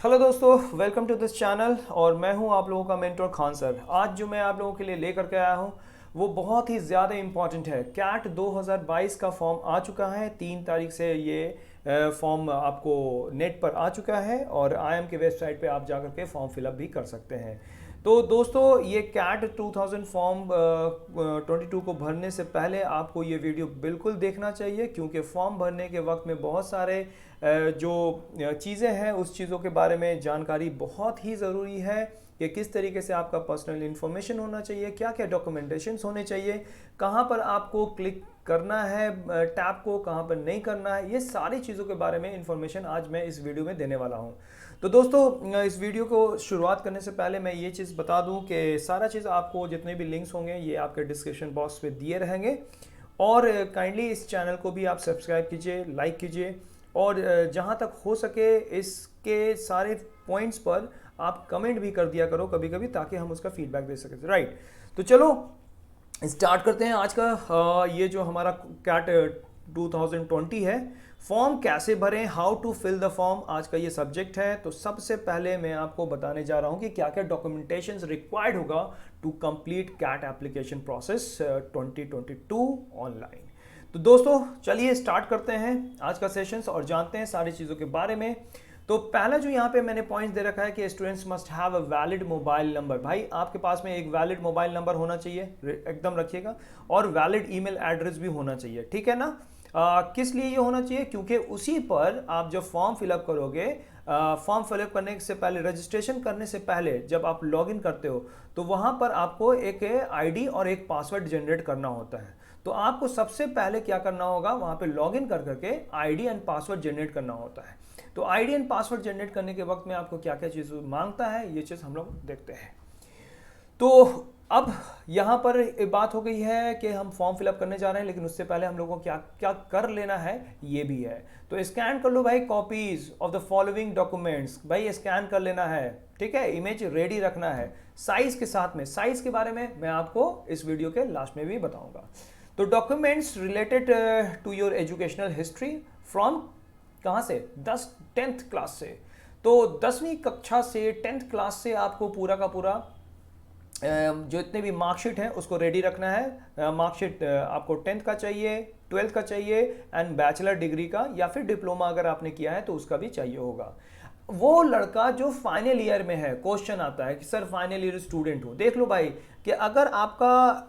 Hello दोस्तों, welcome to this channel. और मैं हूं आप लोगों का मेंटर खान सर। आज जो मैं आप लोगों के लिए लेकर के आया हूं वो बहुत ही ज़्यादा इम्पॉर्टेंट है। कैट 2022 का फॉर्म आ चुका है। 3 तारीख से ये फॉर्म आपको नेट पर आ चुका है और आईएम के वेबसाइट पे आप जाकर के फॉर्म फिलअप भी कर सकते हैं। तो दोस्तों, ये कैट 2000 फॉर्म 22 को भरने से पहले आपको ये वीडियो बिल्कुल देखना चाहिए, क्योंकि फॉर्म भरने के वक्त में बहुत सारे जो चीज़ें हैं उस चीज़ों के बारे में जानकारी बहुत ही ज़रूरी है कि किस तरीके से आपका पर्सनल इन्फॉर्मेशन होना चाहिए, क्या क्या डॉक्यूमेंटेशंस होने चाहिए, कहाँ पर आपको क्लिक करना है टैब को, कहाँ पर नहीं करना है। ये सारी चीज़ों के बारे में इंफॉर्मेशन आज मैं इस वीडियो में देने वाला हूँ। तो दोस्तों, इस वीडियो को शुरुआत करने से पहले मैं ये चीज़ बता दूं कि सारा चीज़ आपको जितने भी लिंक्स होंगे ये आपके डिस्क्रिप्शन बॉक्स पे दिए रहेंगे। और काइंडली इस चैनल को भी आप सब्सक्राइब कीजिए, लाइक कीजिए, और जहाँ तक हो सके इसके सारे पॉइंट्स पर आप कमेंट भी कर दिया करो कभी कभी, ताकि हम उसका फीडबैक दे सकें। राइट, तो चलो स्टार्ट करते हैं आज का ये जो हमारा कैट 2020 है। फॉर्म कैसे भरें, how to fill the form, आज का ये सब्जेक्ट है। तो सबसे पहले मैं आपको बताने जा रहा हूँ कि क्या क्या डॉक्यूमेंटेशन रिक्वायर्ड होगा to complete CAT application process 2022 online. तो दोस्तों चलिए स्टार्ट करते हैं आज का सेशंस और जानते हैं सारी चीज़ों के बारे में। तो पहला जो यहाँ पे मैंने पॉइंट दे रखा है कि students must have a valid mobile number. भाई आपके पास में एक वैलिड मोबाइल नंबर होना चाहिए, एकदम रखिएगा, और वैलिड ईमेल एड्रेस भी होना चाहिए, ठीक है ना। किस लिए ये होना चाहिए? क्योंकि उसी पर आप जब फॉर्म फिलअप करोगे, फॉर्म फिलअप करने से पहले, रजिस्ट्रेशन करने से पहले जब आप लॉगिन करते हो तो वहाँ पर आपको एक आईडी और एक पासवर्ड जनरेट करना होता है। तो आपको सबसे पहले क्या करना होगा, वहाँ पे लॉगिन कर करके आईडी एंड पासवर्ड जनरेट करना होता है। तो आईडी एंड पासवर्ड जनरेट करने के वक्त में आपको क्या क्या चीज़ मांगता है, ये चीज़ हम लोग देखते हैं। तो अब यहाँ पर एक बात हो गई है कि हम फॉर्म फिलअप करने जा रहे हैं, लेकिन उससे पहले हम लोगों को क्या क्या कर लेना है ये भी है। तो स्कैन कर लो भाई copies of the following documents. भाई स्कैन कर लेना है, ठीक है, इमेज रेडी रखना है साइज के साथ में। साइज के बारे में मैं आपको इस वीडियो के लास्ट में भी बताऊंगा। तो documents related to your educational history from कहाँ से, 10th क्लास से। तो 10वीं कक्षा से 10th क्लास से आपको पूरा का पूरा जो इतने भी मार्कशीट हैं उसको रेडी रखना है। मार्कशीट आपको 10th का चाहिए, 12th का चाहिए, एंड बैचलर डिग्री का या फिर डिप्लोमा अगर आपने किया है तो उसका भी चाहिए होगा। वो लड़का जो फाइनल ईयर में है, क्वेश्चन आता है कि सर फाइनल ईयर स्टूडेंट हो, देख लो भाई कि अगर आपका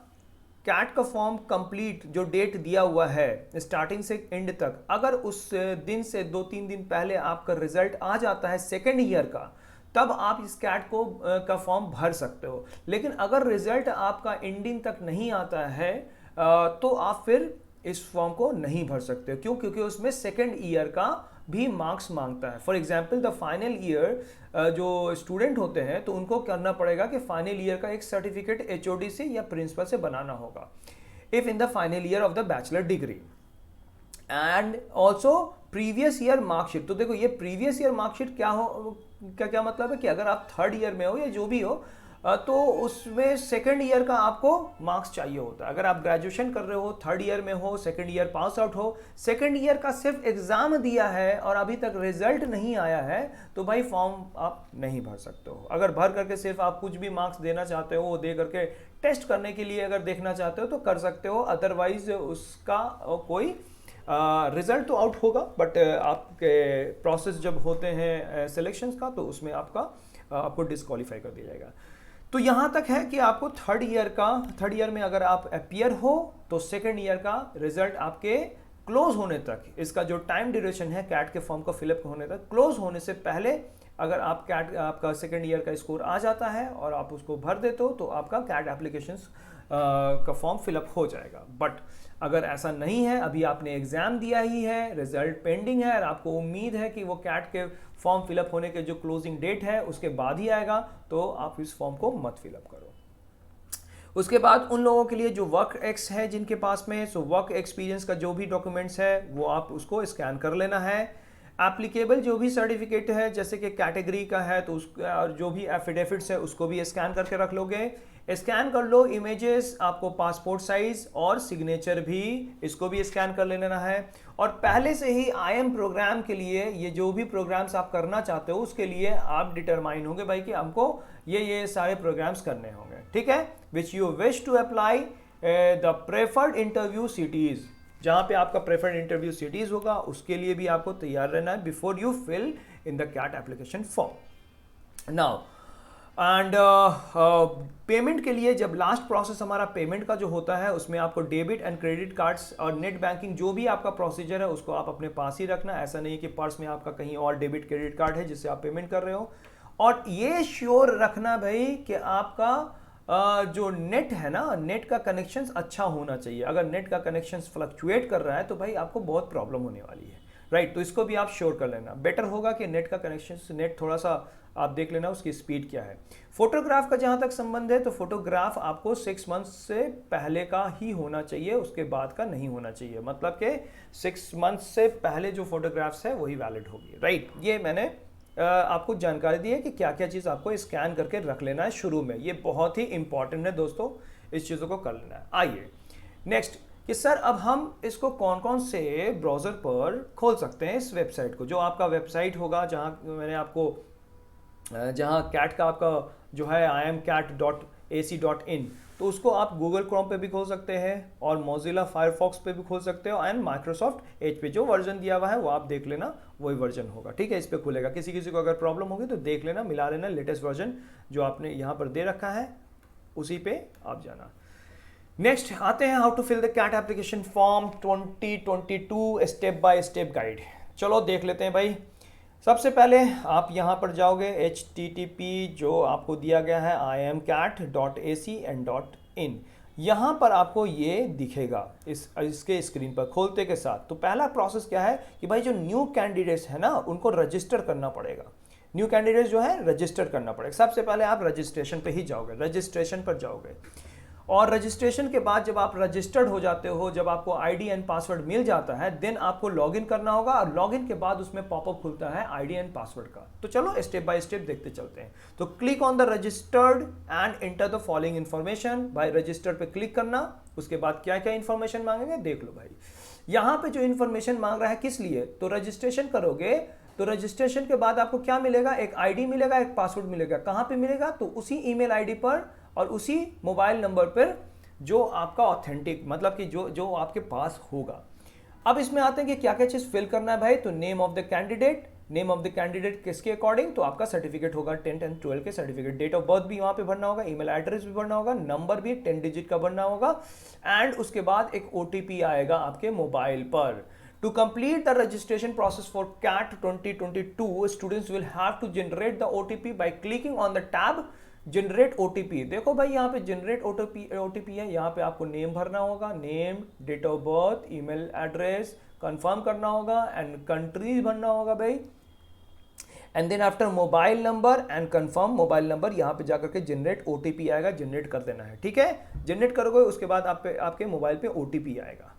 कैट का फॉर्म कंप्लीट जो डेट दिया हुआ है स्टार्टिंग से एंड तक, अगर उस दिन से 2-3 दिन पहले आपका रिजल्ट आ जाता है सेकेंड ईयर का, तब आप इस कैट को का फॉर्म भर सकते हो। लेकिन अगर रिजल्ट आपका एंडिंग तक नहीं आता है तो आप फिर इस फॉर्म को नहीं भर सकते। क्यों? क्योंकि उसमें सेकेंड ईयर का भी मार्क्स मांगता है। For example the final year जो स्टूडेंट होते हैं तो उनको करना पड़ेगा कि फाइनल ईयर का एक सर्टिफिकेट एचओडी से या प्रिंसिपल से बनाना होगा, if in the final year of the bachelor degree, and also previous year marksheet. तो देखो ये प्रीवियस ईयर मार्कशीट क्या हो, क्या क्या मतलब है कि अगर आप थर्ड ईयर में हो या जो भी हो तो उसमें सेकेंड ईयर का आपको मार्क्स चाहिए होता है। अगर आप ग्रेजुएशन कर रहे हो, थर्ड ईयर में हो, सेकेंड ईयर पास आउट हो, सेकेंड ईयर का सिर्फ एग्जाम दिया है और अभी तक रिजल्ट नहीं आया है, तो भाई फॉर्म आप नहीं भर सकते हो। अगर भर करके सिर्फ आप कुछ भी मार्क्स देना चाहते हो, वो दे करके टेस्ट करने के लिए अगर देखना चाहते हो तो कर सकते हो, अदरवाइज उसका कोई रिजल्ट तो आउट होगा, बट आपके प्रोसेस जब होते हैं सिलेक्शंस का तो उसमें आपको डिस्क्वालीफाई कर दिया जाएगा। तो यहाँ तक है कि आपको थर्ड ईयर में अगर आप अपीयर हो तो सेकेंड ईयर का रिजल्ट आपके क्लोज होने तक, इसका जो टाइम ड्यूरेशन है कैट के फॉर्म को फिलअप होने तक, क्लोज होने से पहले अगर आप कैट आपका सेकेंड ईयर का स्कोर आ जाता है और आप उसको भर देते हो तो आपका कैट एप्लीकेशन का फॉर्म फिलअप हो जाएगा। बट अगर ऐसा नहीं है, अभी आपने एग्जाम दिया ही है, रिजल्ट पेंडिंग है और आपको उम्मीद है कि वो कैट के फॉर्म फिलअप होने के जो क्लोजिंग डेट है उसके बाद ही आएगा, तो आप इस फॉर्म को मत फिलअप करो। उसके बाद उन लोगों के लिए जो वर्क एक्स है जिनके पास में, सो वर्क एक्सपीरियंस का जो भी डॉक्यूमेंट्स है वो आप उसको स्कैन कर लेना है। एप्लीकेबल जो भी सर्टिफिकेट है जैसे कि कैटेगरी का है तो उस, और जो भी एफिडेविट्स है उसको भी स्कैन करके रख लोगे। स्कैन कर लो इमेजेस, आपको पासपोर्ट साइज और सिग्नेचर भी, इसको भी स्कैन कर लेना है। और पहले से ही IIM प्रोग्राम के लिए, ये जो भी प्रोग्राम्स आप करना चाहते हो उसके लिए आप डिटरमाइन होंगे भाई कि हमको ये सारे प्रोग्राम्स करने होंगे, ठीक है। Which you wish to apply the preferred interview cities, जहां पे आपका प्रेफर्ड इंटरव्यू सिटीज होगा उसके लिए भी आपको तैयार रहना है before you fill in the CAT application form. Now and payment के लिए जब लास्ट प्रोसेस हमारा पेमेंट का जो होता है उसमें आपको डेबिट एंड क्रेडिट कार्ड्स और नेट बैंकिंग जो भी आपका प्रोसीजर है उसको आप अपने पास ही रखना। ऐसा नहीं कि पर्स में आपका कहीं और डेबिट क्रेडिट कार्ड है जिससे आप पेमेंट कर रहे हो। और ये श्योर रखना भाई कि आपका जो नेट है ना, नेट का कनेक्शन अच्छा होना चाहिए। अगर नेट का कनेक्शन फ्लक्चुएट कर रहा है तो भाई आपको बहुत प्रॉब्लम होने वाली है, राइट। तो इसको भी आप श्योर कर लेना। बेटर होगा कि नेट का कनेक्शन, नेट थोड़ा सा आप देख लेना उसकी स्पीड क्या है। फोटोग्राफ का जहां तक संबंध है तो फोटोग्राफ आपको 6 मंथ से पहले का ही होना चाहिए, उसके बाद का नहीं होना चाहिए। मतलब कि 6 मंथ से पहले जो फोटोग्राफ्स है वही वैलिड होगी, राइट। ये मैंने आपको जानकारी दी है कि क्या क्या चीज़ आपको स्कैन करके रख लेना है शुरू में। ये बहुत ही इंपॉर्टेंट है दोस्तों, इस चीज़ों को कर लेना है। आइए नेक्स्ट कि सर अब हम इसको कौन कौन से ब्राउज़र पर खोल सकते हैं इस वेबसाइट को। जो आपका वेबसाइट होगा जहाँ मैंने आपको जहाँ कैट का आपका जो है imcat.ac.in, तो उसको आप गूगल क्रोम पे भी खोल सकते हैं और मोजिला फायरफॉक्स पे भी खोल सकते हो एंड माइक्रोसॉफ्ट एज पे जो वर्जन दिया हुआ है वो आप देख लेना, वही वर्जन होगा, ठीक है। इस पे खुलेगा। किसी किसी को अगर प्रॉब्लम होगी तो देख लेना, मिला लेना, लेटेस्ट वर्जन जो आपने यहाँ पर दे रखा है उसी पे आप जाना। नेक्स्ट आते हैं how to fill the CAT application form 2022 step by step guide. चलो देख लेते हैं भाई। सबसे पहले आप यहाँ पर जाओगे http जो आपको दिया गया है imcat.ac.in, यहाँ पर आपको ये दिखेगा इसके स्क्रीन पर खोलते के साथ। तो पहला प्रोसेस क्या है कि भाई जो न्यू कैंडिडेट्स है ना उनको रजिस्टर करना पड़ेगा। न्यू कैंडिडेट्स जो है रजिस्टर करना पड़ेगा। सबसे पहले आप रजिस्ट्रेशन पे ही जाओगे, रजिस्ट्रेशन पर जाओगे और रजिस्ट्रेशन के बाद जब आप रजिस्टर्ड हो जाते हो, जब आपको आईडी एंड पासवर्ड मिल जाता है, देन आपको लॉगिन करना होगा और लॉगिन के बाद उसमें पॉपअप खुलता है आईडी एंड पासवर्ड का। तो चलो स्टेप बाय स्टेप देखते चलते हैं। तो click on the registered and enter the following information. भाई रजिस्टर्ड पे क्लिक करना, उसके बाद क्या क्या इन्फॉर्मेशन मांगेंगे देख लो भाई। यहाँ पे जो इन्फॉर्मेशन मांग रहा है किस लिए, तो रजिस्ट्रेशन करोगे तो रजिस्ट्रेशन के बाद आपको क्या मिलेगा, एक आईडी मिलेगा, एक पासवर्ड मिलेगा। कहाँ पे मिलेगा, तो उसी ईमेल आईडी पर और उसी मोबाइल नंबर पर जो आपका ऑथेंटिक, मतलब कि जो आपके पास होगा। अब इसमें आते हैं कि क्या क्या चीज़ फिल करना है भाई। तो name of the candidate, name of the candidate किसके अकॉर्डिंग, तो आपका सर्टिफिकेट होगा 10th एंड 12th के सर्टिफिकेट। डेट ऑफ बर्थ भी वहाँ पे भरना होगा, ईमेल एड्रेस भी भरना होगा, नंबर भी 10 डिजिट का भरना होगा एंड उसके बाद एक OTP आएगा आपके मोबाइल पर। To complete the registration process for CAT 2022, students will have to generate the OTP by clicking on the tab Generate OTP। देखो भाई यहाँ पे Generate OTP है, यहाँ पे आपको नेम भरना होगा, name, date of birth, email address confirm करना होगा एंड कंट्रीज भरना होगा भाई। And then after mobile number and confirm mobile number, यहाँ पे जाकर के जनरेट OTP आएगा, जनरेट कर देना है, ठीक है। जनरेट करोगे उसके बाद आपके मोबाइल पे OTP आएगा।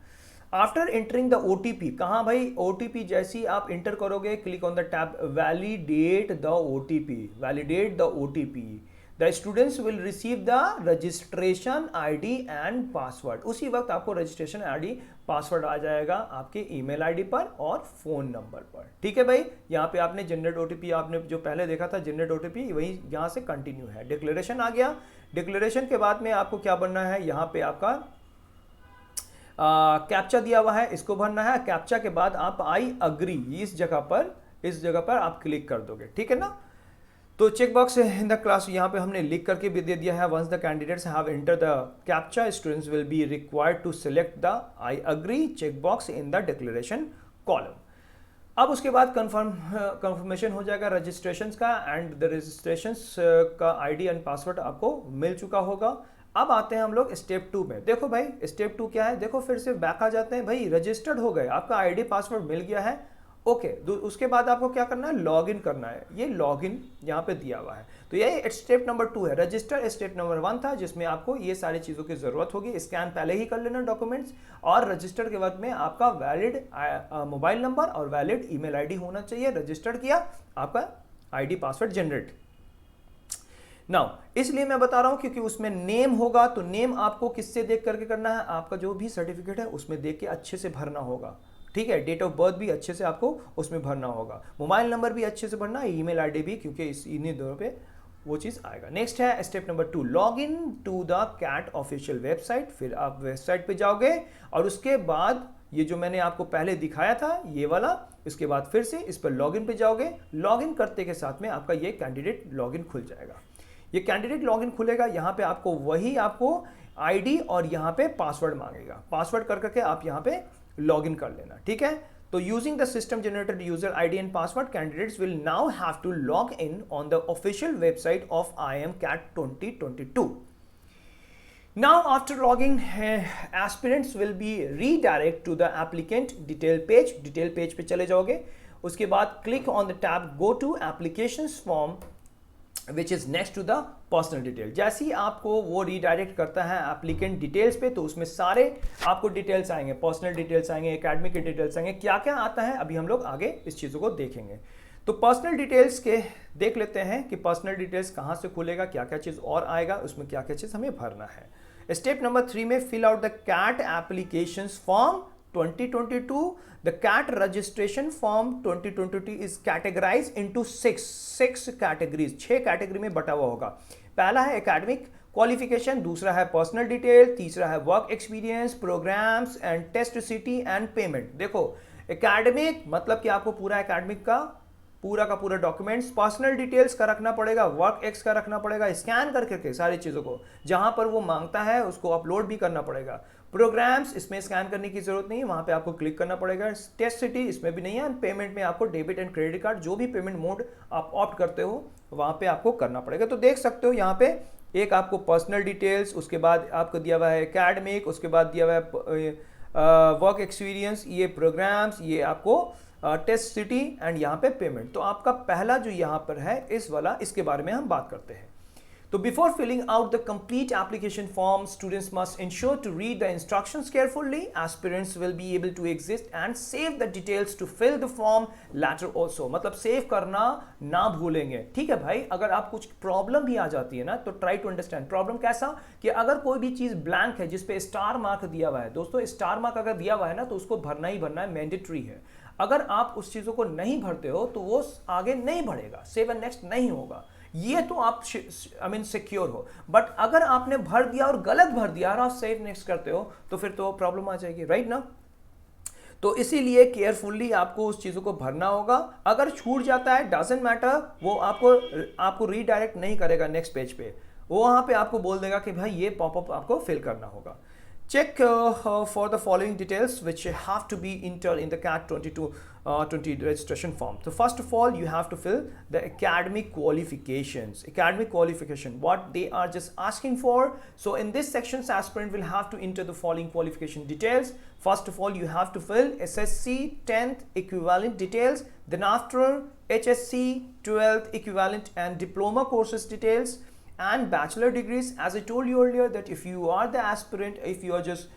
आफ्टर एंटरिंग द OTP, कहाँ भाई OTP जैसी आप इंटर करोगे, click on the tab validate the OTP, validate the OTP। The students will receive the registration ID and password. उसी वक्त आपको रजिस्ट्रेशन ID पासवर्ड आ जाएगा आपके ईमेल आईडी पर और फोन नंबर पर, ठीक है भाई। यहाँ पे आपने जनरेट OTP, आपने जो पहले देखा था जनरेट OTP, वही यहाँ से कंटिन्यू है। डिक्लेरेशन आ गया। डिक्लेरेशन के बाद में आपको क्या बनना है, यहाँ पे आपका कैप्चा दिया हुआ है, इसको भरना है। कैप्चा के बाद आप आई अग्री इस जगह पर आप क्लिक कर दोगे, ठीक है ना। तो check box in the class यहाँ पे हमने लिख करके भी दे दिया है। Once the candidates have enter the captcha, students will be required to select the I agree check box in the declaration column. अब उसके बाद कंफर्मेशन हो जाएगा रजिस्ट्रेशन का एंड द रजिस्ट्रेशन का आईडी एंड पासवर्ड आपको मिल चुका होगा। अब आते हैं हम लोग स्टेप 2 में। देखो भाई स्टेप 2 क्या है, देखो फिर से बैक आ जाते हैं भाई। रजिस्टर्ड हो गए, आपका आईडी पासवर्ड मिल गया है, ओके। उसके बाद आपको क्या करना है, लॉगिन करना है। ये लॉगिन यहाँ पे दिया हुआ है। तो ये स्टेप नंबर 2 है। रजिस्टर स्टेप नंबर 1 था जिसमें आपको ये सारी चीज़ों की ज़रूरत होगी। स्कैन पहले ही कर लेना डॉक्यूमेंट्स, और रजिस्टर के वक्त में आपका वैलिड मोबाइल नंबर और वैलिड ईमेल आईडी होना चाहिए। रजिस्टर्ड किया, आपका आईडी पासवर्ड जनरेट। नाउ इसलिए मैं बता रहा हूं क्योंकि उसमें नेम होगा, तो नेम आपको किससे देख करके करना है, आपका जो भी सर्टिफिकेट है उसमें देख के अच्छे से भरना होगा, ठीक है। डेट ऑफ बर्थ भी अच्छे से आपको उसमें भरना होगा, मोबाइल नंबर भी अच्छे से भरना, ईमेल आईडी भी, क्योंकि इस इन्हीं दोनों पे वो चीज़ आएगा। नेक्स्ट है step number 2, log in to the CAT official website. फिर आप वेबसाइट पे जाओगे और उसके बाद ये जो मैंने आपको पहले दिखाया था ये वाला, इसके बाद फिर से इस पर लॉगिन पे जाओगे। लॉगिन करते के साथ में आपका ये कैंडिडेट लॉगिन खुल जाएगा। ये कैंडिडेट लॉगिन खुलेगा, यहाँ पे आपको वही आपको आईडी और यहाँ पे पासवर्ड मांगेगा, पासवर्ड कर करके आप यहाँ पे लॉगिन कर लेना, ठीक है। तो using the system generated user ID and password, candidates will now have to log in on the official website of IIMCAT 2022. Now after logging, aspirants will be redirect to the applicant detail page. Detail page पे चले जाओगे, उसके बाद click on the tab go to applications form which is next to the personal detail. जैसे ही आपको वो redirect करता है applicant details पे, तो उसमें सारे आपको details आएंगे, personal details आएंगे, academic के details आएंगे, क्या क्या आता है अभी हम लोग आगे इस चीज़ों को देखेंगे। तो पर्सनल डिटेल्स के देख लेते हैं कि पर्सनल डिटेल्स कहाँ से खुलेगा, क्या क्या चीज़ और आएगा, उसमें क्या क्या चीज़ हमें भरना है। स्टेप नंबर 3 में fill out the CAT applications form 2022. The CAT registration form 2022 is categorized into six categories, 6 category में बटा हुआ होगा। पहला है एकेडमिक क्वालिफिकेशन, दूसरा है पर्सनल डिटेल, तीसरा है work experience, programs and test city and payment. देखो एकेडमिक मतलब कि आपको पूरा एकेडमिक का पूरा डॉक्यूमेंट्स, पर्सनल डिटेल्स का रखना पड़ेगा, वर्क एक्स का रखना पड़ेगा, स्कैन करके सारी चीज़ों को जहां पर वो मांगता है उसको अपलोड भी करना पड़ेगा। प्रोग्राम्स इसमें स्कैन करने की जरूरत नहीं है, वहां पे आपको क्लिक करना पड़ेगा। टेस्ट सिटी इसमें भी नहीं है। पेमेंट में आपको डेबिट एंड क्रेडिट कार्ड जो भी पेमेंट मोड आप ऑप्ट करते हो वहां पे आपको करना पड़ेगा। तो देख सकते हो यहाँ पे एक आपको पर्सनल डिटेल्स, उसके बाद आपको दिया हुआ है एकेडमिक, उसके बाद दिया हुआ है वर्क एक्सपीरियंस, ये प्रोग्राम्स, ये आपको टेस्ट सिटी एंड यहाँ पे पेमेंट। तो आपका पहला जो यहाँ पर है इस वाला, इसके बारे में हम बात करते हैं। तो before filling out the complete application form, students must ensure to read the instructions carefully. Aspirants will be able to exist and save the details to fill the form later also. मतलब save करना ना भूलेंगे, ठीक है भाई. अगर आप कुछ प्रॉब्लम भी आ जाती है ना तो ट्राई टू अंडरस्टैंड प्रॉब्लम कैसा, कि अगर कोई भी चीज ब्लैंक है जिसपे स्टार मार्क दिया हुआ है, दोस्तों स्टार मार्क अगर दिया हुआ है ना तो उसको भरना ही भरना है, मैंडेटरी है. अगर आप उस चीजों को नहीं भरते हो तो वो आगे नहीं बढ़ेगा, सेव एंड नेक्स्ट नहीं होगा. ये तो आप सिक्योर हो. बट अगर आपने भर दिया और गलत भर दिया और आप सेव नेक्स्ट करते हो तो फिर तो प्रॉब्लम आ जाएगी, राइट ना. तो इसीलिए केयरफुल्ली आपको उस चीजों को भरना होगा. अगर छूट जाता है डजंट मैटर, वो आपको रीडायरेक्ट नहीं करेगा नेक्स्ट पेज पे. वो वहां पे आपको बोल देगा कि भाई ये पॉपअप आपको फिल करना होगा. Check for the following details which have to be entered in the CAT 20 registration form. So first of all, you have to fill the academic qualifications. Academic qualification, what they are just asking for. So in this section, aspirant will have to enter the following qualification details. First of all, you have to fill SSC 10th equivalent details. Then after HSC 12th equivalent and diploma courses details. And bachelor degrees, as I told you earlier, that if you are the aspirant, if you are just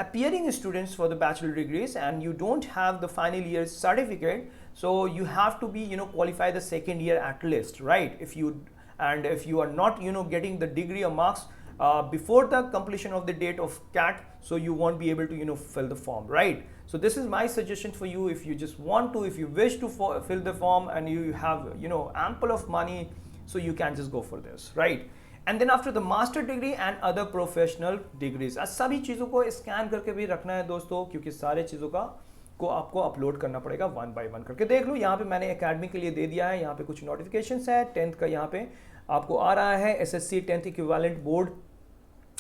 appearing students for the bachelor degrees and you don't have the final year certificate, so you have to be qualify the second year at least, right? If you are not getting the degree or marks before the completion of the date of CAT, so you won't be able to fill the form, right? So this is my suggestion for you. If you just want to, if you wish to fill the form and you have ample of money, so you can just go for this, right? And then after the master degree and other professional degrees, सभी चीज़ों को scan करके भी रखना है दोस्तों, क्योंकि सारे चीज़ों को आपको अपलोड करना पड़ेगा वन बाय वन करके. देख लो यहाँ पे मैंने एकेडमी के लिए दे दिया है, यहाँ पे कुछ नोटिफिकेशंस है. 10th का यहाँ पे आपको आ रहा है, SSC 10th इक्विवेलेंट बोर्ड.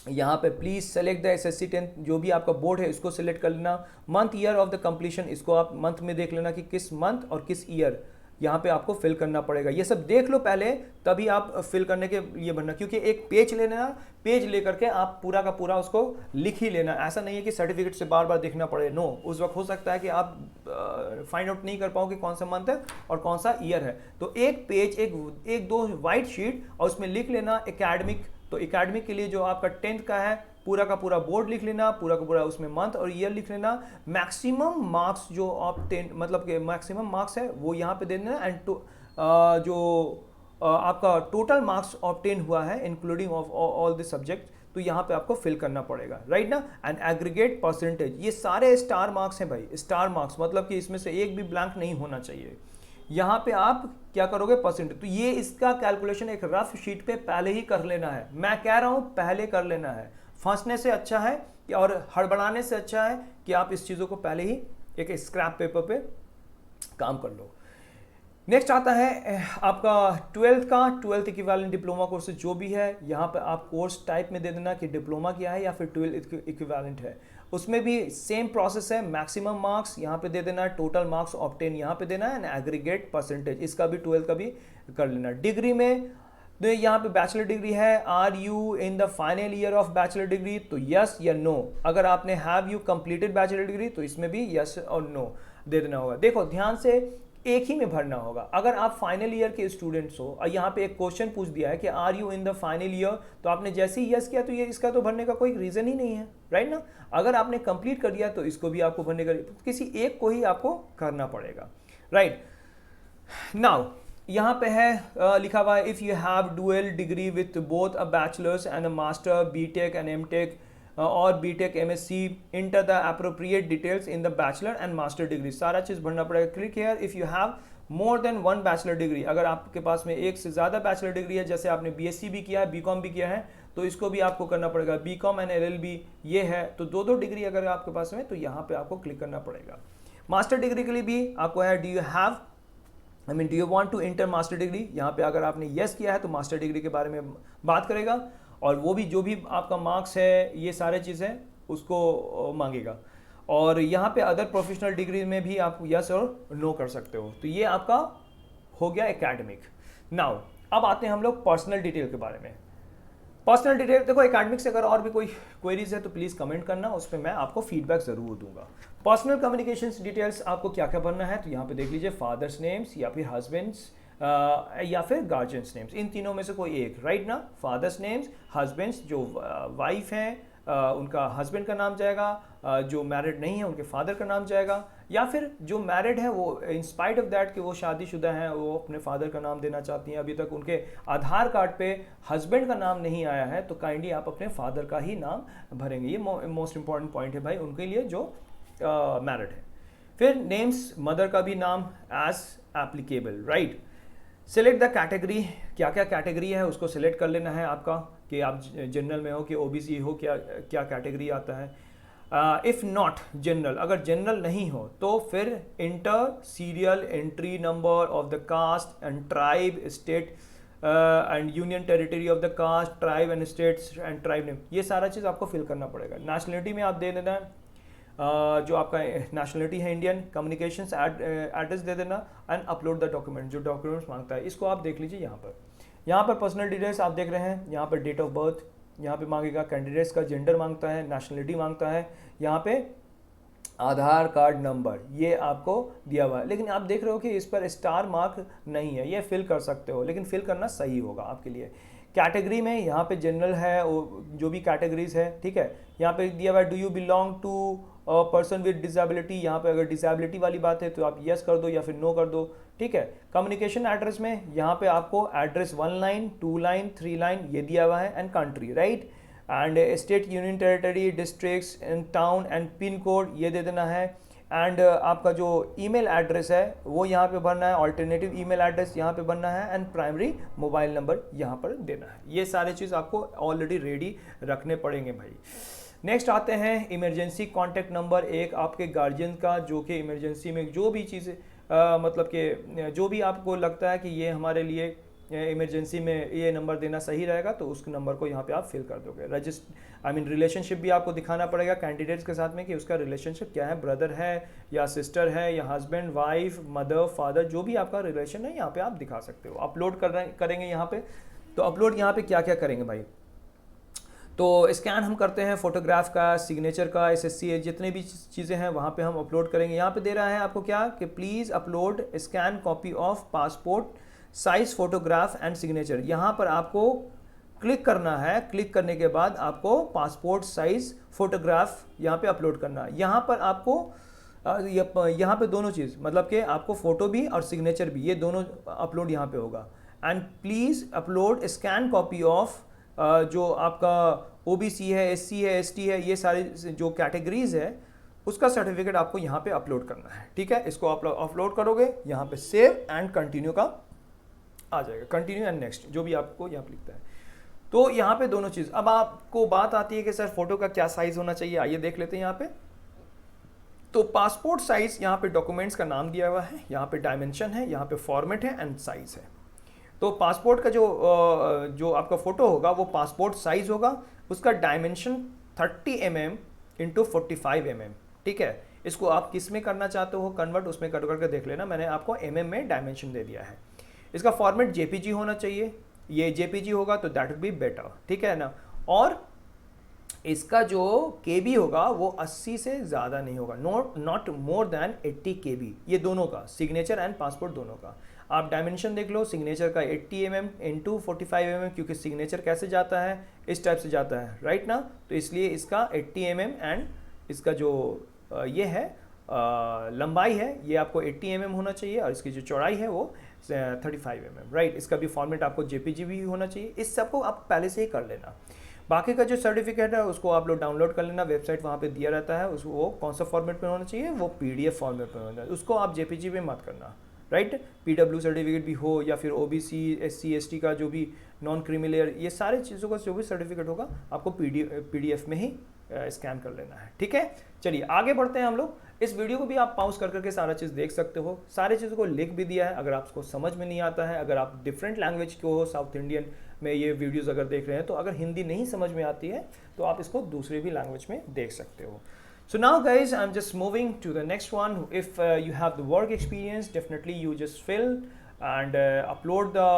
यहाँ पे please select the SSC 10th, जो भी आपका बोर्ड है इसको सिलेक्ट कर लेना. Month year of the completion, इसको आप मंथ में देख लेना कि किस मंथ और किस ईयर यहाँ पे आपको फिल करना पड़ेगा. ये सब देख लो पहले, तभी आप फिल करने के लिए बनना. क्योंकि एक पेज लेना, पेज लेकर के आप पूरा का पूरा उसको लिख ही लेना. ऐसा नहीं है कि सर्टिफिकेट से बार बार देखना पड़े. नो, उस वक्त हो सकता है कि आप फाइंड आउट नहीं कर पाओ कि कौन सा मंथ है और कौन सा ईयर है. तो एक पेज, एक दो वाइट शीट और उसमें लिख लेना एकेडमिक. तो एकेडमिक के लिए जो आपका 10th का है पूरा का पूरा बोर्ड लिख लेना, पूरा का पूरा उसमें मंथ और ईयर लिख लेना. मैक्सिमम मार्क्स जो आप 10 मतलब के मैक्सिमम मार्क्स है वो यहाँ पे दे देना. एंड जो आपका टोटल मार्क्स ऑब्टेन हुआ है including of all the subject, तो यहाँ पे आपको फिल करना पड़ेगा, राइट ना। एंड एग्रीगेट परसेंटेज, ये सारे स्टार मार्क्स हैं भाई, स्टार मार्क्स मतलब कि इसमें से एक भी ब्लैंक नहीं होना चाहिए। यहाँ पे आप क्या करोगे, परसेंटेज। तो ये इसका कैलकुलेशन एक रफ शीट पे पहले ही कर लेना है, मैं कह रहा हूँ पहले कर लेना है। फंसने से अच्छा है और हड़बड़ाने से अच्छा है कि आप इस चीज़ों को पहले ही एक स्क्रैप पेपर पे काम कर लो। नेक्स्ट आता है आपका 12th इक्विवेलेंट डिप्लोमा कोर्स जो भी है, यहाँ पे आप कोर्स टाइप में दे देना कि डिप्लोमा क्या है या फिर 12th इक्विवेलेंट है। उसमें भी सेम प्रोसेस है, मैक्सिमम मार्क्स यहाँ पे दे देना है, टोटल मार्क्स ऑब्टेन यहाँ पे देना है, एंड एग्रीगेट परसेंटेज इसका भी 12th का भी कर लेना। डिग्री में तो यहाँ पे बैचलर डिग्री है, are you in the final year of bachelor degree, तो यस या नो। अगर आपने have you completed bachelor degree तो इसमें भी यस और नो दे देना होगा। देखो ध्यान से एक ही में भरना होगा। अगर आप फाइनल ईयर के स्टूडेंट्स हो और यहाँ पे एक क्वेश्चन पूछ दिया है कि are you in the final year, तो आपने जैसे ही यस किया तो ये इसका तो भरने का कोई रीजन ही नहीं है, राइट ना। अगर आपने कंप्लीट कर दिया तो इसको भी आपको भरने का, किसी एक को ही आपको करना पड़ेगा, राइट। नाउ यहाँ पे है लिखा हुआ है, if you have dual degree with both a bachelor's and a master, BTech and MTech और BTech MSc, enter the appropriate details in the bachelor and master degree, सारा चीज भरना पड़ेगा। Click here if you have more than one bachelor degree, अगर आपके पास में एक से ज्यादा बैचलर डिग्री है, जैसे आपने बीएससी भी किया है, बीकॉम भी किया है, तो इसको भी आपको करना पड़ेगा। बीकॉम एंड एलएलबी ये है, तो दो डिग्री अगर आपके पास में, तो यहाँ पे आपको क्लिक करना पड़ेगा। मास्टर डिग्री के लिए भी आपको है, do you have do you want to enter master degree, यहाँ पे अगर आपने यस किया है तो मास्टर डिग्री के बारे में बात करेगा, और वो भी जो भी आपका मार्क्स है ये सारे चीज़ें उसको मांगेगा। और यहाँ पे अदर प्रोफेशनल डिग्री में भी आप यस और नो कर सकते हो। तो ये आपका हो गया एकेडमिक। नाउ अब आते हैं हम लोग पर्सनल डिटेल के बारे में। पर्सनल डिटेल देखो, एकेडमिक से अगर और भी कोई क्वेरीज है तो प्लीज़ कमेंट करना, उस पर मैं आपको फीडबैक ज़रूर दूंगा। पर्सनल कम्युनिकेशंस डिटेल्स आपको क्या क्या भरना है, तो यहाँ पे देख लीजिए, फादर्स नेम्स या फिर हस्बैंड्स या फिर गार्जियंस नेम्स, इन तीनों में से कोई एक, राइट ना। फादर्स नेम्स, हस्बैंड्स जो वाइफ हैं उनका हस्बैंड का नाम जाएगा, जो मैरिड नहीं है उनके फादर का नाम जाएगा, या फिर जो मैरिड है वो इन स्पाइट ऑफ दैट कि वो शादीशुदा हैं, वो अपने फादर का नाम देना चाहती हैं, अभी तक उनके आधार कार्ड पे हस्बैंड का नाम नहीं आया है, तो काइंडली आप अपने फादर का ही नाम भरेंगे। ये मोस्ट इंपॉर्टेंट पॉइंट है भाई उनके लिए जो मैरिड है। फिर नेम्स, मदर का भी नाम as applicable, right. Select the category, क्या क्या कैटेगरी है उसको सिलेक्ट कर लेना है आपका, कि आप जनरल में हो कि ओबीसी हो, क्या क्या कैटेगरी आता है। इफ़ नॉट जनरल, अगर जनरल नहीं हो तो फिर enter serial entry number of the caste and tribe, state and union territory of the caste, tribe and states and tribe name, ये सारा चीज़ आपको फिल करना पड़ेगा। नेशनलिटी में आप दे देना है जो आपका नेशनलिटी है इंडियन, कम्युनिकेशंस एड्रेस दे देना, एंड अपलोड द डॉक्यूमेंट, जो डॉक्यूमेंट्स मांगता है इसको आप देख लीजिए। यहाँ पर पर्सनल डिटेल्स आप देख रहे हैं, यहाँ पर डेट ऑफ बर्थ यहाँ पे मांगेगा, कैंडिडेट्स का जेंडर मांगता है, नेशनलिटी मांगता है, यहाँ पे आधार कार्ड नंबर ये आपको दिया हुआ है। लेकिन आप देख रहे हो कि इस पर स्टार मार्क नहीं है, ये फिल कर सकते हो लेकिन फिल करना सही होगा आपके लिए। कैटेगरी में यहाँ पे जनरल है, जो भी कैटेगरीज है, ठीक है। यहाँ पे दिया हुआ है, do you belong to person with disability, यहाँ पे अगर डिसेबिलिटी वाली बात है तो आप यस कर दो या फिर नो कर दो, ठीक है। कम्युनिकेशन एड्रेस में यहाँ पे आपको एड्रेस 1 लाइन 2 लाइन 3 लाइन ये दिया हुआ है, and country, right, and state union territory districts and town and pin code ये दे देना है, एंड आपका जो ईमेल एड्रेस है वो यहाँ पे भरना है, ऑल्टरनेटिव ईमेल एड्रेस यहाँ पे भरना है, एंड प्राइमरी मोबाइल नंबर यहाँ पर देना है। ये सारे चीज़ आपको ऑलरेडी रेडी रखने पड़ेंगे भाई। नेक्स्ट आते हैं इमरजेंसी कॉन्टैक्ट नंबर, एक आपके गार्जियन का, जो कि इमरजेंसी में जो भी चीज़ें मतलब कि जो भी आपको लगता है कि ये हमारे लिए इमरजेंसी में ये नंबर देना सही रहेगा, तो उस नंबर को यहाँ पे आप फिल कर दोगे। रिलेशनशिप भी आपको दिखाना पड़ेगा कैंडिडेट्स के साथ में कि उसका रिलेशनशिप क्या है, ब्रदर है या सिस्टर है या हस्बैंड वाइफ मदर फादर, जो भी आपका रिलेशन है यहाँ पे आप दिखा सकते हो। अपलोड करेंगे यहाँ पे, तो अपलोड यहाँ पे क्या क्या करेंगे भाई, तो स्कैन हम करते हैं फोटोग्राफ का, सिग्नेचर का, SSC जितने भी चीज़ें हैं वहाँ पे हम अपलोड करेंगे। यहाँ पे दे रहा है आपको क्या कि please upload scan copy of passport size photograph and signature. यहाँ पर आपको क्लिक करना है, क्लिक करने के बाद आपको पासपोर्ट साइज फोटोग्राफ यहाँ पे अपलोड करना है। यहाँ पर आपको यहाँ पे दोनों चीज़, मतलब कि आपको फ़ोटो भी और सिग्नेचर भी, ये दोनों अपलोड यहाँ पे होगा। And please upload scan copy of जो आपका ओबीसी है, एससी है, एसटी है, ये सारे जो कैटेगरीज है उसका सर्टिफिकेट आपको यहाँ पे अपलोड करना है। ठीक है, इसको आप अपलोड करोगे, यहाँ पे सेव एंड कंटिन्यू का आ जाएगा, कंटिन्यू एंड नेक्स्ट जो भी आपको यहाँ पे लिखता है। तो यहाँ पे दोनों चीज़। अब आपको बात आती है कि सर फोटो का क्या साइज़ होना चाहिए, आइए देख लेते हैं यहाँ पे। तो पासपोर्ट साइज़ यहाँ पे डॉक्यूमेंट्स का नाम दिया हुआ है, यहाँ पे डायमेंशन है, यहाँ पे फॉर्मेट है एंड साइज़ है। तो पासपोर्ट का जो आपका फ़ोटो होगा वो पासपोर्ट साइज़ होगा, उसका डायमेंशन 30 mm इंटू 45 mm। ठीक है, इसको आप किस में करना चाहते हो कन्वर्ट, उसमें कर करके देख लेना, मैंने आपको mm में डायमेंशन दे दिया है। इसका फॉर्मेट जेपीजी होना चाहिए, ये जेपीजी होगा तो दैट विल बी बेटर। ठीक है ना, और इसका जो केबी होगा वो 80 से ज़्यादा नहीं होगा, नॉट मोर देन 80 केबी, ये दोनों का, सिग्नेचर एंड पासपोर्ट दोनों का। आप डायमेंशन देख लो, सिग्नेचर का 80 mm इंटू 45 mm, क्योंकि सिग्नेचर कैसे जाता है, इस टाइप से जाता है, राइट ना, तो इसलिए इसका 80 mm एंड इसका जो ये है लंबाई है ये आपको 80 mm होना चाहिए, और इसकी जो चौड़ाई है वो 35 mm, राइट। इसका भी फॉर्मेट आपको जेपीजी भी होना चाहिए, इस सबको आप पहले से ही कर लेना। बाकी का जो सर्टिफिकेट है उसको आप लोग डाउनलोड कर लेना, वेबसाइट वहाँ पे दिया रहता है, उसको वो कौन सा फॉर्मेट में होना चाहिए, वो पीडीएफ फॉर्मेट में होना चाहिए, उसको आप जेपीजी में मत करना, राइट। पीडब्ल्यू सर्टिफिकेट भी हो या फिर ओबीसी, एससी, एसटी का जो भी नॉन क्रिमिनल, ये सारे चीज़ों का जो भी सर्टिफिकेट होगा आपको पीडीएफ में ही स्कैन कर लेना है। ठीक है, चलिए आगे बढ़ते हैं हम लोग। इस वीडियो को भी आप पॉज कर करके सारा चीज़ देख सकते हो, सारी चीज़ों को लिख भी दिया है। अगर आपको समझ में नहीं आता है, अगर आप डिफरेंट लैंग्वेज के हो, साउथ इंडियन में ये वीडियोस अगर देख रहे हैं, तो अगर हिंदी नहीं समझ में आती है तो आप इसको दूसरे भी लैंग्वेज में देख सकते हो। So now guys, I'm just moving to the next one. If you have the work experience, definitely you just fill and upload the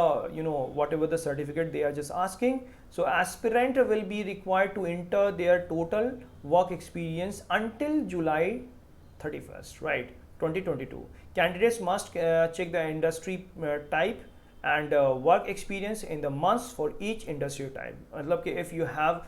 whatever the certificate they are just asking. So aspirant will be required to enter their total work experience until July 31st, right, 2022. Candidates must check the industry type and work experience in the months for each industry type. मतलब कि if you have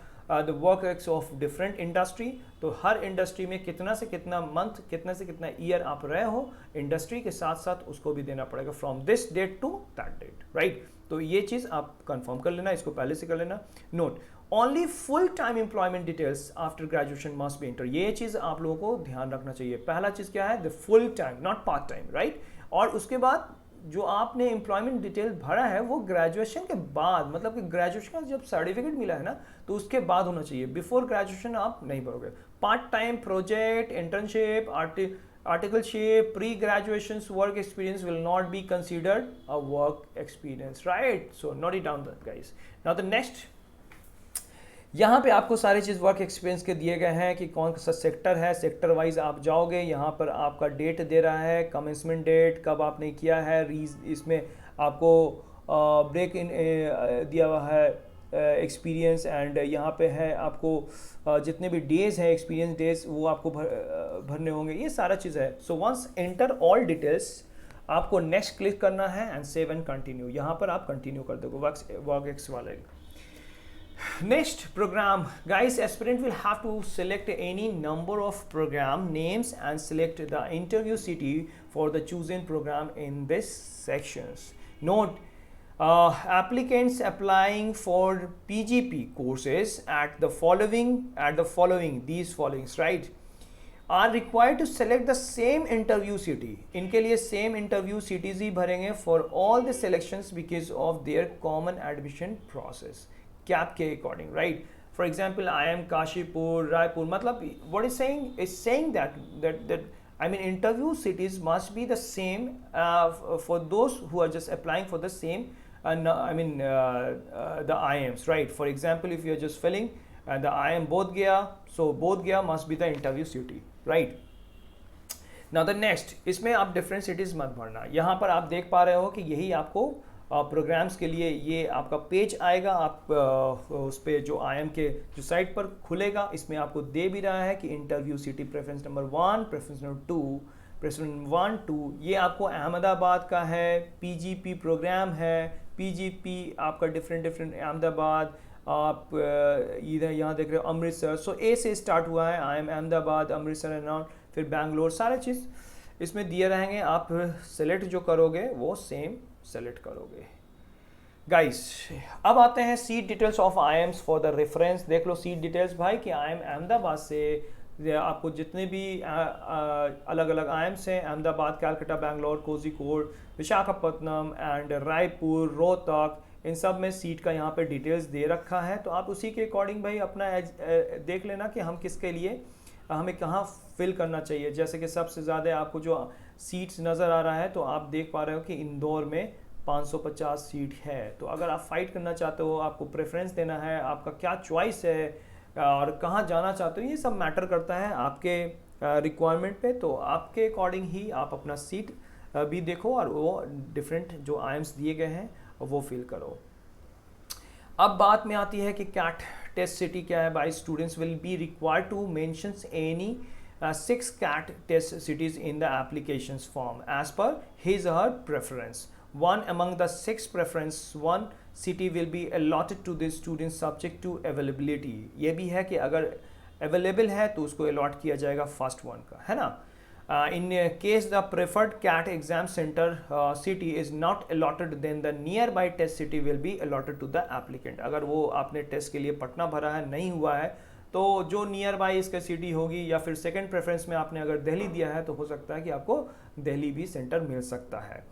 the work of different industry, तो हर industry में कितना से कितना month, कितना से कितना ईयर आप रहे हो इंडस्ट्री के साथ साथ उसको भी देना पड़ेगा, from this date to that date, right. तो ये चीज़ आप कंफर्म कर लेना, इसको पहले से कर लेना। Note, only full time employment details after graduation must be enter, ये चीज़ आप लोगों को ध्यान रखना चाहिए। पहला चीज़ क्या है, the full time, not part time, right. और उसके बाद जो आपने एम्प्लॉयमेंट डिटेल भरा है वो ग्रेजुएशन के बाद, मतलब कि ग्रेजुएशन का जब सर्टिफिकेट मिला है ना तो उसके बाद होना चाहिए, बिफोर ग्रेजुएशन आप नहीं भरोगे। Part time, project, internship, articleship, pre graduation work experience will not be considered a work experience, right. So note it down that guys. Now the next, यहाँ पे आपको सारी चीज़ वर्क एक्सपीरियंस के दिए गए हैं कि कौन सा सेक्टर है, सेक्टर वाइज आप जाओगे, यहाँ पर आपका डेट दे रहा है, कमेंसमेंट डेट कब आपने किया है, इसमें आपको ब्रेक इन दिया हुआ है एक्सपीरियंस, एंड यहाँ पे है आपको जितने भी डेज हैं एक्सपीरियंस डेज वो आपको भरने होंगे, ये सारा चीज़ है। So once enter all details, आपको नेक्स्ट क्लिक करना है एंड सेव एंड कंटिन्यू, यहाँ पर आप कंटिन्यू कर दोगे वर्क एक्स वाले। Next, program. Guys, aspirant will have to select any number of program names and select the interview city for the chosen program in this sections. Note, applicants applying for PGP courses at the following, these followings, right, are required to select the same interview city. इनके लिए same interview cities ही भरेंगे for all the selections because of their common admission process. CAP के according, right. For example, I am Kashipur, Raipur, मतलब what is saying that I mean interview cities must be the same for those who are just applying for the same the IIMs, right. For example, if you are just filling the IIM Bodh Gaya, so Bodh Gaya must be the interview city, right. Now the next, इसमें आप different cities मत भरना। यहाँ पर आप देख पा रहे हो कि यही आपको प्रोग्राम्स के लिए ये आपका पेज आएगा, आप उस पर जो IIM के जो साइट पर खुलेगा, इसमें आपको दे भी रहा है कि interview city preference number 1, preference number 2, preference 1, 2, ये आपको अहमदाबाद का है, PGP प्रोग्राम है, PGP आपका डिफरेंट अहमदाबाद, आप इधर यहाँ देख रहे हो अमृतसर, सो ए से स्टार्ट हुआ है, IIM Ahmedabad, Amritsar and all, फिर बैंगलोर, सारे चीज़ इसमें दिए रहेंगे। आप सेलेक्ट जो करोगे वो सेम सेलेक्ट करोगे। गाइस अब आते हैं seat details of IIMs for the reference. देख लो सीट डिटेल्स भाई कि आईएम अहमदाबाद से आपको जितने भी अलग अलग आईएम्स हैं, अहमदाबाद, कलकत्ता, बैंगलोर, कोझिकोड, विशाखापट्टनम एंड रायपुर, रोहतक, इन सब में सीट का यहाँ पे डिटेल्स दे रखा है। तो आप उसी के अकॉर्डिंग भाई अपना देख लेना कि हम किसके लिए हमें कहाँ फिल करना चाहिए। जैसे कि सबसे ज़्यादा आपको जो सीट्स नज़र आ रहा है तो आप देख पा रहे हो कि इंदौर में 550 सीट है। तो अगर आप फाइट करना चाहते हो, आपको प्रेफरेंस देना है, आपका क्या चॉइस है और कहाँ जाना चाहते हो, ये सब मैटर करता है आपके रिक्वायरमेंट पे। तो आपके अकॉर्डिंग ही आप अपना सीट भी देखो और वो डिफरेंट जो आईएम्स दिए गए हैं वो फिल करो। अब बात में आती है कि कैट टेस्ट सिटी क्या है भाई। Students will be required to mentions any 6 CAT test cities in the applications form as per his or her preference. One among the 6 preference, one city will be allotted to the student subject to availability. ये भी है कि अगर available है तो उसको allot किया जाएगा first one का, है ना। In case the preferred CAT exam center city is not allotted, then the nearby test city will be allotted to the applicant. अगर वो आपने टेस्ट के लिए पटना भरा है, नहीं हुआ है, तो जो नियर बाई इसका सिटी होगी, या फिर सेकंड प्रेफरेंस में आपने अगर दिल्ली दिया है तो हो सकता है कि आपको दिल्ली भी सेंटर मिल सकता है।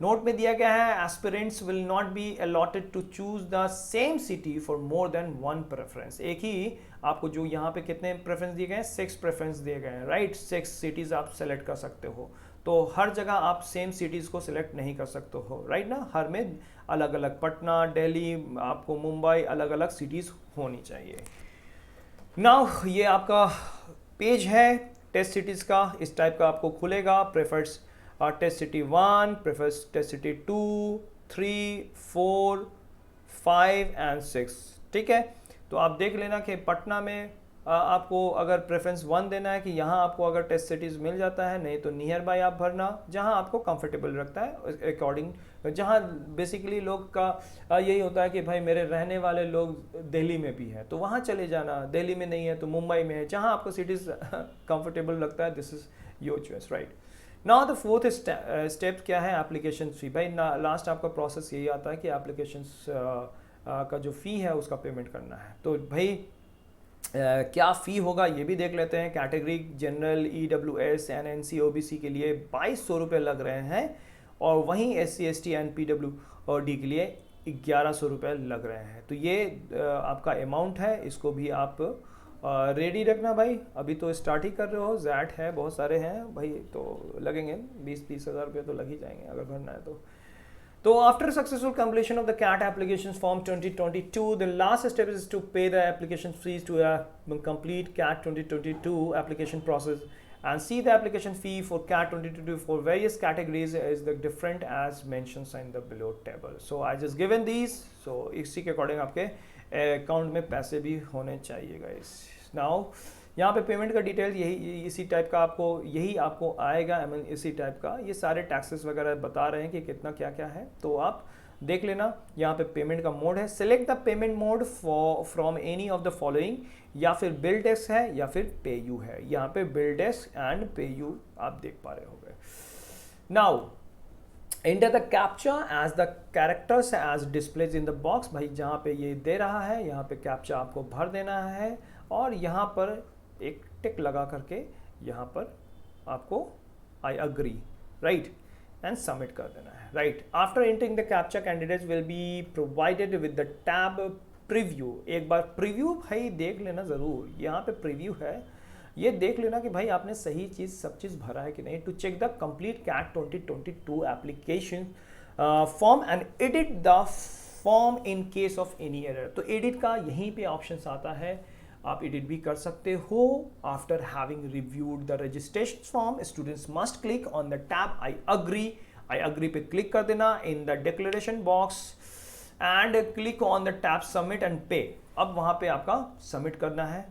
नोट में दिया गया है aspirants will not be allotted to choose the same city for more than 1 preference. एक ही आपको जो यहाँ पे कितने प्रेफरेंस दिए गए हैं, 6 प्रेफरेंस दिए गए हैं, राइट। 6 सिटीज़ आप सेलेक्ट कर सकते हो। तो हर जगह आप सेम सिटीज़ को सिलेक्ट नहीं कर सकते हो, राइट ना। हर में अलग अलग, पटना, दिल्ली, आपको मुंबई, अलग अलग सिटीज़ होनी चाहिए। नाउ ये आपका पेज है टेस्ट सिटीज़ का, इस टाइप का आपको खुलेगा। Prefers test city 1, prefers test city 2, 3, 4, 5 and 6, ठीक है। तो आप देख लेना कि पटना में आपको अगर प्रेफरेंस 1 देना है कि यहाँ आपको अगर टेस्ट सिटीज़ मिल जाता है, नहीं तो नियर बाय आप भरना जहाँ आपको कंफर्टेबल रखता है अकॉर्डिंग। जहाँ बेसिकली लोग का यही होता है कि भाई मेरे रहने वाले लोग दिल्ली में भी हैं तो वहाँ चले जाना, दिल्ली में नहीं है तो मुंबई में है, जहाँ आपको सिटीज़ कंफर्टेबल लगता है, this is your choice, right. Now the fourth step क्या है, एप्लीकेशन फ़ी। भाई लास्ट आपका प्रोसेस यही आता है कि एप्लीकेशन का जो फ़ी है उसका पेमेंट करना है। तो भाई क्या फ़ी होगा ये भी देख लेते हैं। Category general, EWS, NNC, OBC के लिए 2200 रुपये लग रहे हैं, और वहीं SC, ST एंड PW और D के लिए 1100 रुपये लग रहे हैं। तो ये आपका अमाउंट है, इसको भी आप रेडी रखना भाई। अभी तो स्टार्ट ही कर रहे हो, जैट है, बहुत सारे हैं भाई, तो लगेंगे 20-30 हज़ार रुपये तो लग ही जाएंगे अगर भरना है तो। So after successful completion of the CAT applications form 2022, the last step is to pay the application fees to complete CAT 2022 application process, and see the application fee for CAT 2022 for various categories is the different as mentioned in the below table. So I just given these, so इसी के according आपके account में पैसे भी होने चाहिए guys. Now यहाँ पे पेमेंट का डिटेल यही इसी टाइप का आपको आएगा, इसी टाइप का ये सारे टैक्सेस वगैरह बता रहे हैं कि कितना क्या क्या है, तो आप देख लेना। यहाँ पे पेमेंट का मोड है, select the payment mode from any of the following, या फिर बिल डेस्क है या फिर पे यू है। यहाँ पे बिल डेस्क एंड पे यू आप देख पा रहे होंगे। Now enter the captcha as the characters as displayed in the box। भाई जहाँ पे ये दे रहा है, यहाँ पे कैप्चा आपको भर देना है, और यहाँ पर एक टिक लगा करके यहाँ पर आपको I agree, right, and submit कर देना है, right. After entering the captcha candidates will be provided with the tab preview. एक बार प्रीव्यू भाई देख लेना ज़रूर, यहाँ पे प्रीव्यू है, ये देख लेना कि भाई आपने सही चीज़ सब चीज़ भरा है कि नहीं। To check the complete CAT 2022 application form and edit the form in case of any error. तो एडिट का यहीं पे ऑप्शन आता है, आप एडिट भी कर सकते हो। After having reviewed the registration form, students must click on the tab I agree पे क्लिक कर देना इन the declaration box and click on the tab submit and पे। अब वहाँ पे आपका सबमिट करना है,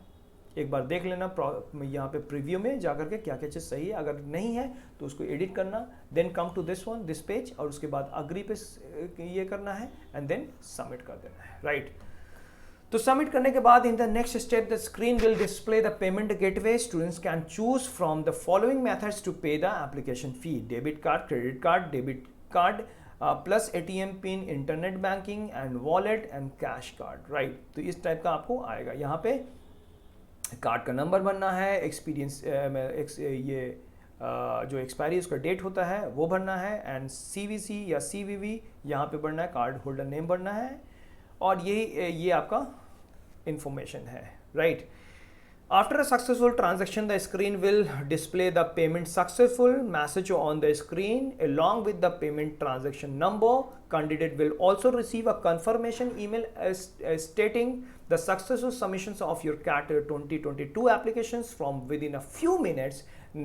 एक बार देख लेना यहाँ पे प्रीव्यू में जाकर के क्या क्या चीज़ सही है, अगर नहीं है तो उसको एडिट करना, then come to this page, और उसके बाद अग्री पे ये करना है एंड देन सबमिट कर देना है, राइट। तो सबमिट करने के बाद in the next step the screen will display the payment gateway. Students can choose from the following methods to pay the application fee: debit card, credit card, debit card, plus ATM PIN, internet banking and wallet and cash card, right. तो इस type का आपको आएगा। यहाँ पे card का number भरना है, एक्सपीरियंस ये जो एक्सपायरी उसका डेट होता है वो भरना है, एंड CVC या CVV यहाँ पे भरना है, कार्ड होल्डर नेम भरना है, और ये आपका इंफॉर्मेशन है, right. After a successful transaction, the screen will display the payment successful message on the screen along with the payment transaction number. Candidate will also receive a confirmation email stating the successful submissions of your CAT 2022 applications from within a few minutes.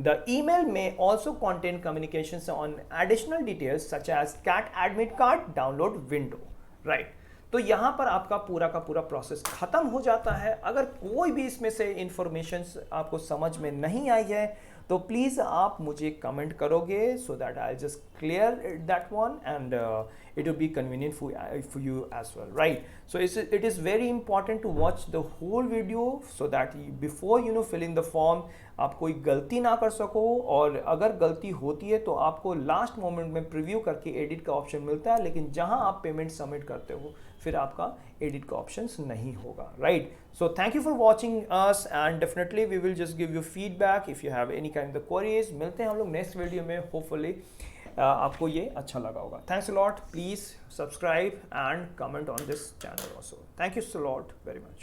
The email may also contain communications on additional details such as CAT admit card download window, right? तो यहाँ पर आपका पूरा का पूरा process ख़त्म हो जाता है। अगर कोई भी इसमें से इंफॉर्मेशंस आपको समझ में नहीं आई है तो प्लीज़ आप मुझे कमेंट करोगे, so that I just clear that one and it will be convenient for you as well, right? So it is very important to watch the whole video so that before filling the form आप कोई गलती ना कर सको, और अगर गलती होती है तो आपको लास्ट मोमेंट में प्रीव्यू करके एडिट का ऑप्शन मिलता है, लेकिन जहां आप पेमेंट सबमिट करते हो फिर आपका एडिट का ऑप्शन नहीं होगा, right. So thank you for watching us and definitely we will just give you feedback if you have any kind of queries. मिलते हैं हम लोग नेक्स्ट वीडियो में, होपफुली आपको ये अच्छा लगा होगा। Thanks a lot, please subscribe and comment on this channel also. Thank you so lot very much.